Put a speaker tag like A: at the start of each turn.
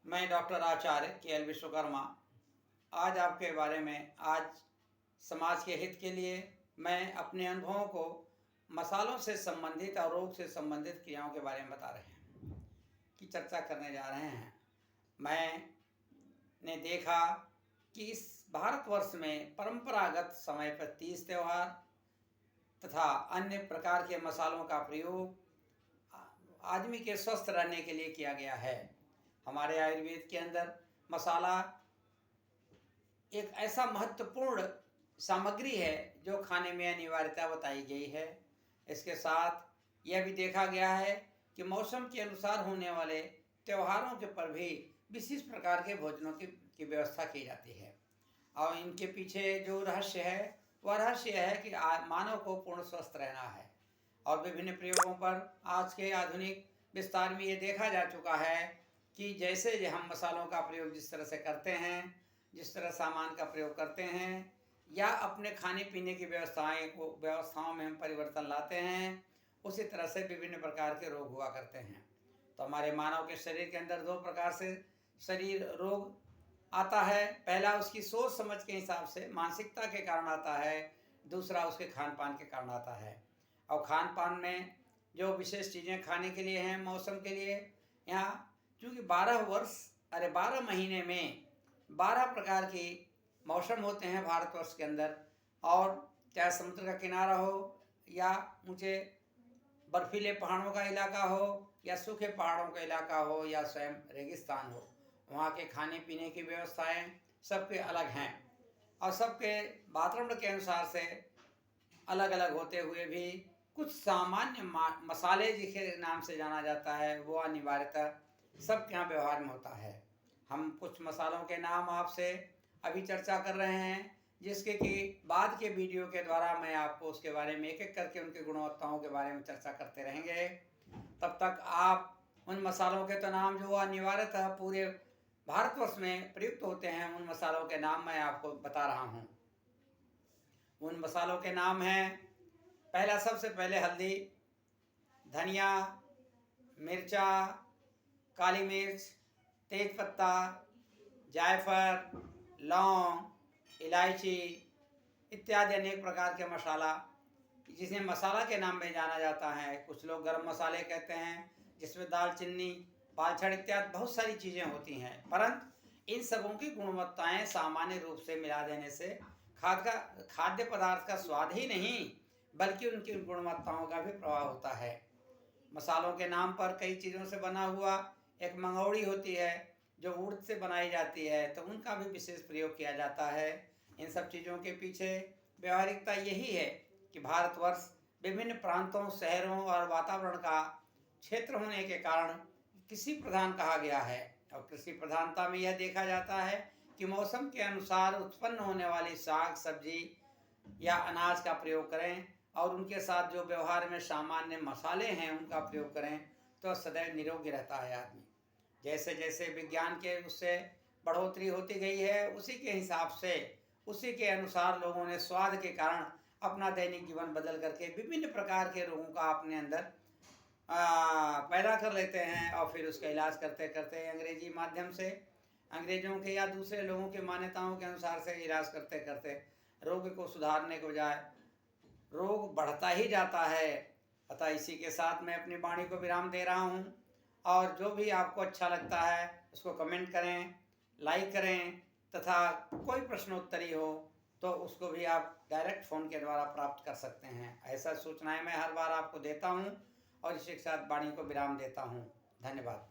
A: मैं डॉक्टर आचार्य के.एल. विश्वकर्मा आज आपके बारे में समाज के हित के लिए मैं अपने अनुभवों को मसालों से संबंधित और रोग से संबंधित क्रियाओं के बारे में बता रहे हैं कि चर्चा करने जा रहे हैं। मैंने देखा कि इस भारतवर्ष में परंपरागत समय पर तीज त्यौहार तथा अन्य प्रकार के मसालों का प्रयोग आदमी के स्वस्थ रहने के लिए किया गया है। हमारे आयुर्वेद के अंदर मसाला एक ऐसा महत्वपूर्ण सामग्री है जो खाने में अनिवार्यता बताई गई है। इसके साथ यह भी देखा गया है कि मौसम के अनुसार होने वाले त्योहारों के पर भी विशेष प्रकार के भोजनों की व्यवस्था की जाती है और इनके पीछे जो रहस्य है वह रहस्य है कि मानव को पूर्ण स्वस्थ रहना है। और विभिन्न प्रयोगों पर आज के आधुनिक विस्तार में ये देखा जा चुका है कि जैसे हम मसालों का प्रयोग जिस तरह से करते हैं, जिस तरह सामान का प्रयोग करते हैं या अपने खाने पीने की व्यवस्थाओं में हम परिवर्तन लाते हैं, उसी तरह से विभिन्न प्रकार के रोग हुआ करते हैं। तो हमारे मानव के शरीर के अंदर दो प्रकार से शरीर रोग आता है। पहला उसकी सोच समझ के हिसाब से मानसिकता के कारण आता है, दूसरा उसके खान पान के कारण आता है। और खान पान में जो विशेष चीज़ें खाने के लिए हैं मौसम के लिए, यहाँ चूँकि 12 महीने में 12 प्रकार के मौसम होते हैं भारतवर्ष के अंदर, और चाहे समुद्र का किनारा हो या ऊंचे बर्फीले पहाड़ों का इलाका हो या सूखे पहाड़ों का इलाका हो या स्वयं रेगिस्तान हो, वहाँ के खाने पीने की व्यवस्थाएं सबके अलग हैं और सबके वातावरण के अनुसार से अलग अलग होते हुए भी कुछ सामान्य मसाले जिसके नाम से जाना जाता है वो अनिवार्यतः सबके यहाँ व्यवहार में होता है। हम कुछ मसालों के नाम आपसे अभी चर्चा कर रहे हैं, जिसके कि बाद के वीडियो के द्वारा मैं आपको उसके बारे में एक एक करके उनकी गुणवत्ताओं के बारे में चर्चा करते रहेंगे। तब तक आप उन मसालों के तो नाम जो अनिवार्यतः पूरे भारतवर्ष में प्रयुक्त होते हैं उन मसालों के नाम मैं आपको बता रहा हूँ। उन मसालों के नाम हैं, पहला सबसे पहले हल्दी, धनिया, मिर्चा, काली मिर्च, तेजपत्ता, जायफल, लौंग, इलायची इत्यादि अनेक प्रकार के मसाला जिसे मसाला के नाम में जाना जाता है। कुछ लोग गरम मसाले कहते हैं जिसमें दालचीनी, पालछड़ इत्यादि बहुत सारी चीज़ें होती हैं, परंतु इन सबों की गुणवत्ताएं सामान्य रूप से मिला देने से खाद्य पदार्थ का स्वाद ही नहीं बल्कि उनकी गुणवत्ताओं का भी प्रभाव होता है। मसालों के नाम पर कई चीज़ों से बना हुआ एक मंगौड़ी होती है जो उड़द से बनाई जाती है, तो उनका भी विशेष प्रयोग किया जाता है। इन सब चीज़ों के पीछे व्यवहारिकता यही है कि भारतवर्ष विभिन्न प्रांतों, शहरों और वातावरण का क्षेत्र होने के कारण कृषि प्रधान कहा गया है। और कृषि प्रधानता में यह देखा जाता है कि मौसम के अनुसार उत्पन्न होने वाली साग सब्जी या अनाज का प्रयोग करें और उनके साथ जो व्यवहार में सामान्य मसाले हैं उनका प्रयोग करें तो सदैव निरोगी रहता है आदमी। जैसे जैसे विज्ञान के उससे बढ़ोतरी होती गई है उसी के हिसाब से उसी के अनुसार लोगों ने स्वाद के कारण अपना दैनिक जीवन बदल करके विभिन्न प्रकार के रोगों का अपने अंदर पैदा कर लेते हैं और फिर उसका इलाज करते करते अंग्रेजी माध्यम से अंग्रेजों के या दूसरे लोगों की मान्यताओं के अनुसार से इलाज करते करते रोग को सुधारने के बजाय रोग बढ़ता ही जाता है। अतः इसी के साथ मैं अपनी वाणी को विराम दे रहा हूँ और जो भी आपको अच्छा लगता है उसको कमेंट करें, लाइक करें तथा कोई प्रश्नोत्तरी हो तो उसको भी आप डायरेक्ट फ़ोन के द्वारा प्राप्त कर सकते हैं। ऐसा सूचनाएं मैं हर बार आपको देता हूं और इसी के साथ वाणी को विराम देता हूं। धन्यवाद।